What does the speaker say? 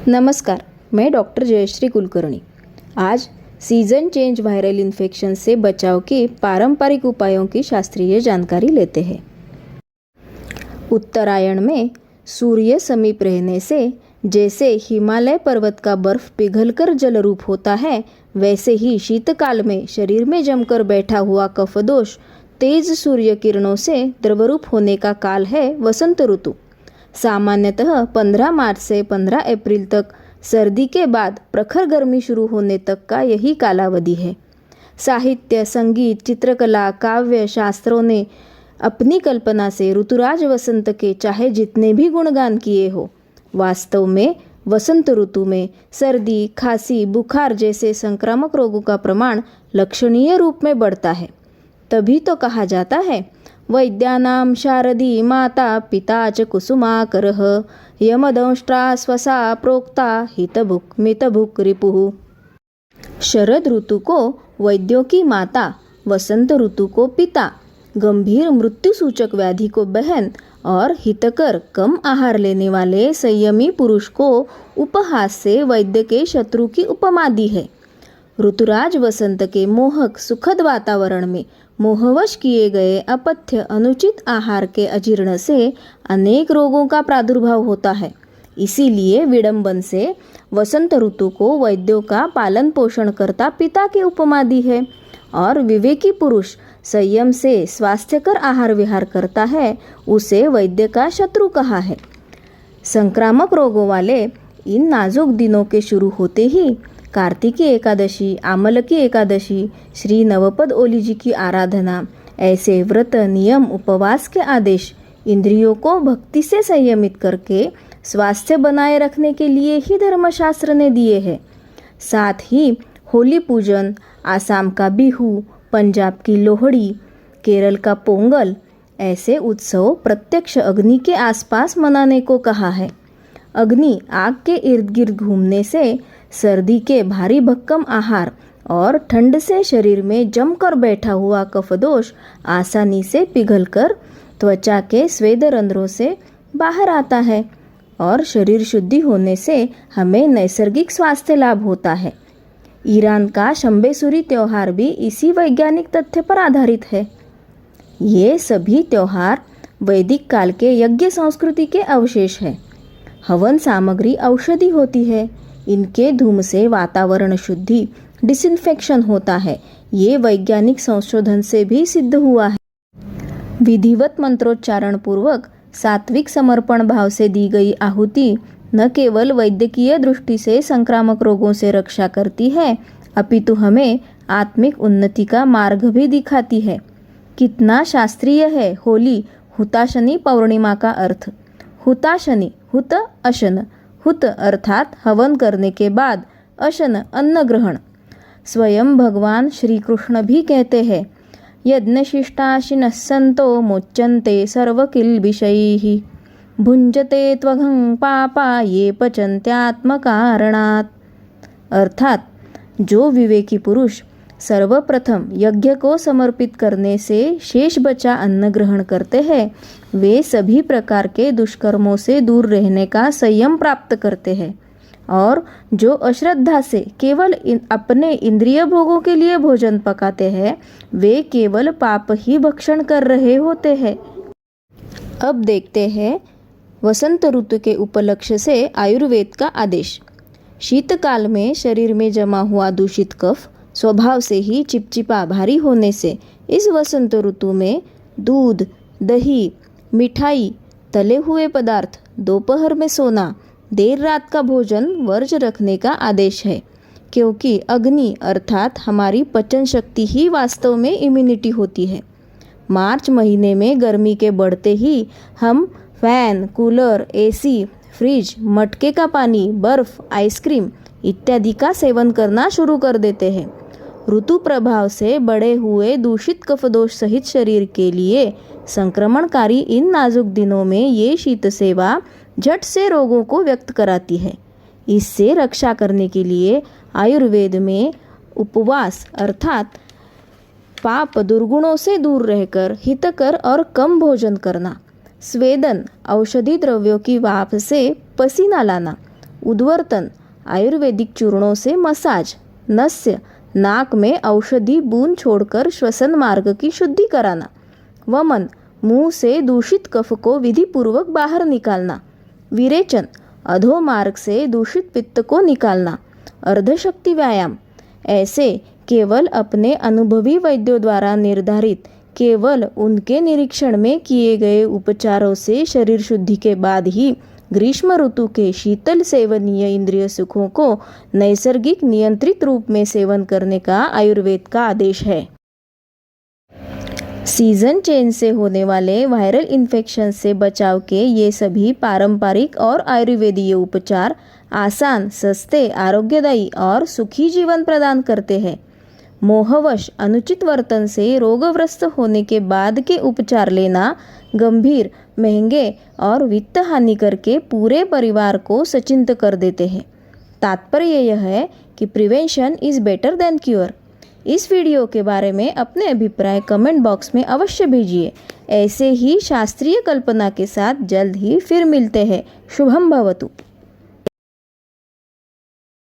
नमस्कार, मैं डॉक्टर जयश्री कुलकर्णी। आज सीजन चेंज वायरल इन्फेक्शन से बचाव के पारंपरिक उपायों की शास्त्रीय जानकारी लेते हैं। उत्तरायण में सूर्य समीप रहने से जैसे हिमालय पर्वत का बर्फ पिघलकर जलरूप होता है, वैसे ही शीतकाल में शरीर में जमकर बैठा हुआ कफदोष तेज सूर्य किरणों से द्रवरूप होने का काल है वसंत ऋतु। सामान्यतः 15 मार्च से 15 अप्रैल तक सर्दी के बाद प्रखर गर्मी शुरू होने तक का यही कालावधि है। साहित्य, संगीत, चित्रकला, काव्य शास्त्रों ने अपनी कल्पना से ऋतुराज वसंत के चाहे जितने भी गुणगान किए हो, वास्तव में वसंत ऋतु में सर्दी, खांसी, बुखार जैसे संक्रामक रोगों का प्रमाण लक्षणीय रूप में बढ़ता है। तभी तो कहा जाता है, वैद्यानां शारदी माता पिता च कुसुमाकरः यमदंष्ट्रा स्वसा प्रोक्ता हितभुक् मितभुक् रिपुः। शरद ऋतु को वैद्यों की माता, वसंत ऋतु को पिता, गंभीर मृत्यु सूचक व्याधि को बहन और हितकर कम आहार लेने वाले संयमी पुरुष को उपहास से वैद्य के शत्रु की उपमा दी है। ऋतुराज वसंत के मोहक सुखद वातावरण में मोहवश किए गए अपथ्य अनुचित आहार के अजीर्ण से अनेक रोगों का प्रादुर्भाव होता है। इसीलिए विडंबन से वसंत ऋतु को वैद्यों का पालन पोषण करता पिता की उपमा दी है और विवेकी पुरुष संयम से स्वास्थ्यकर आहार विहार करता है, उसे वैद्य का शत्रु कहा है। संक्रामक रोगों वाले इन नाजुक दिनों के शुरू होते ही कार्तिकी एकादशी, आमलकी एकादशी, श्री नवपद ओली जी की आराधना, ऐसे व्रत, नियम, उपवास के आदेश इंद्रियों को भक्ति से संयमित करके स्वास्थ्य बनाए रखने के लिए ही धर्मशास्त्र ने दिए हैं। साथ ही होली पूजन, आसाम का बिहू, पंजाब की लोहड़ी, केरल का पोंगल, ऐसे उत्सव प्रत्यक्ष अग्नि के आसपास मनाने को कहा है। अग्नि आग के इर्द गिर्द घूमने से सर्दी के भारी भक्कम आहार और ठंड से शरीर में जमकर बैठा हुआ कफदोष आसानी से पिघलकर त्वचा के स्वेद रंध्रों से बाहर आता है और शरीर शुद्धि होने से हमें नैसर्गिक स्वास्थ्य लाभ होता है। ईरान का शंबेसुरी त्यौहार भी इसी वैज्ञानिक तथ्य पर आधारित है। ये सभी त्यौहार वैदिक काल के यज्ञ संस्कृति के अवशेष हैं। हवन सामग्री औषधि होती है। इनके धूम से वातावरण शुद्धि, डिसइंफेक्शन होता है। ये वैज्ञानिक संशोधन से भी सिद्ध हुआ है। विधिवत मंत्रोच्चारण पूर्वक सात्विक समर्पण भाव से दी गई आहुति न केवल वैद्यकीय दृष्टि से संक्रामक रोगों से रक्षा करती है, अपितु हमें आत्मिक उन्नति का मार्ग भी दिखाती है। कितना शास्त्रीय है होली हुताशनी पौर्णिमा का अर्थ। हुताशनी, हुत अशन, हुत अर्थात हवन करने के बाद, अशन अन्न ग्रहण। स्वयं भगवान श्री कृष्ण भी कहते हैं, यज्ञशिष्टाशिनः सन्तो मोच्यन्ते सर्वकिल्बिषैः भुञ्जते त्वघं पापा ये पचन्त्यात्मकारणात्। अर्थात जो विवेकी पुरुष सर्वप्रथम यज्ञ को समर्पित करने से शेष बचा अन्न ग्रहण करते हैं, वे सभी प्रकार के दुष्कर्मों से दूर रहने का संयम प्राप्त करते हैं। और जो अश्रद्धा से केवल अपने इंद्रिय भोगों के लिए भोजन पकाते हैं, वे केवल पाप ही भक्षण कर रहे होते हैं। अब देखते हैं वसंत ऋतु के उपलक्ष्य से आयुर्वेद का आदेश। शीतकाल में शरीर में जमा हुआ दूषित कफ स्वभाव से ही चिपचिपा भारी होने से इस वसंत ऋतु में दूध, दही, मिठाई, तले हुए पदार्थ, दोपहर में सोना, देर रात का भोजन वर्ज रखने का आदेश है, क्योंकि अग्नि अर्थात हमारी पचन शक्ति ही वास्तव में इम्यूनिटी होती है। मार्च महीने में गर्मी के बढ़ते ही हम फैन, कूलर, एसी, फ्रिज, मटके का पानी, बर्फ, आइसक्रीम इत्यादि का सेवन करना शुरू कर देते हैं। ऋतु प्रभाव से बढ़े हुए दूषित कफदोष सहित शरीर के लिए संक्रमणकारी इन नाजुक दिनों में ये शीत सेवा झट से रोगों को व्यक्त कराती है। इससे रक्षा करने के लिए आयुर्वेद में उपवास अर्थात पाप दुर्गुणों से दूर रहकर हितकर और कम भोजन करना, स्वेदन औषधि द्रव्यों की वाफ से पसीना लाना, उद्वर्तन, आयुर्वेदिक चूर्णों से मसाज, नस्य, नाक में औषधि बूंद छोड़कर श्वसन मार्ग की शुद्धि कराना, वमन, मुंह से दूषित कफ को विधिपूर्वक बाहर निकालना, विरेचन, अधोमार्ग से दूषित पित्त को निकालना, अर्धशक्ति व्यायाम, ऐसे केवल अपने अनुभवी वैद्यों द्वारा निर्धारित केवल उनके निरीक्षण में किए गए उपचारों से शरीर शुद्धि के बाद ही ग्रीष्म ऋतु के शीतल सेवनीय इंद्रिय सुखों को नैसर्गिक नियंत्रित रूप में सेवन करने का आयुर्वेद का आदेश है। सीजन चेंज से होने वाले वायरल इन्फेक्शन से बचाव के ये सभी पारंपरिक और आयुर्वेदीय उपचार आसान, सस्ते, आरोग्यदायी और सुखी जीवन प्रदान करते हैं। मोहवश अनुचित वर्तन से रोगग्रस्त होने के बाद के उपचार लेना गंभीर, महंगे और वित्त हानि करके पूरे परिवार को सचिंत कर देते हैं। तात्पर्य यह है कि prevention is better than cure. इस वीडियो के बारे में अपने अभिप्राय कमेंट बॉक्स में अवश्य भेजिए। ऐसे ही शास्त्रीय कल्पना के साथ जल्द ही फिर मिलते हैं। शुभम भवतु।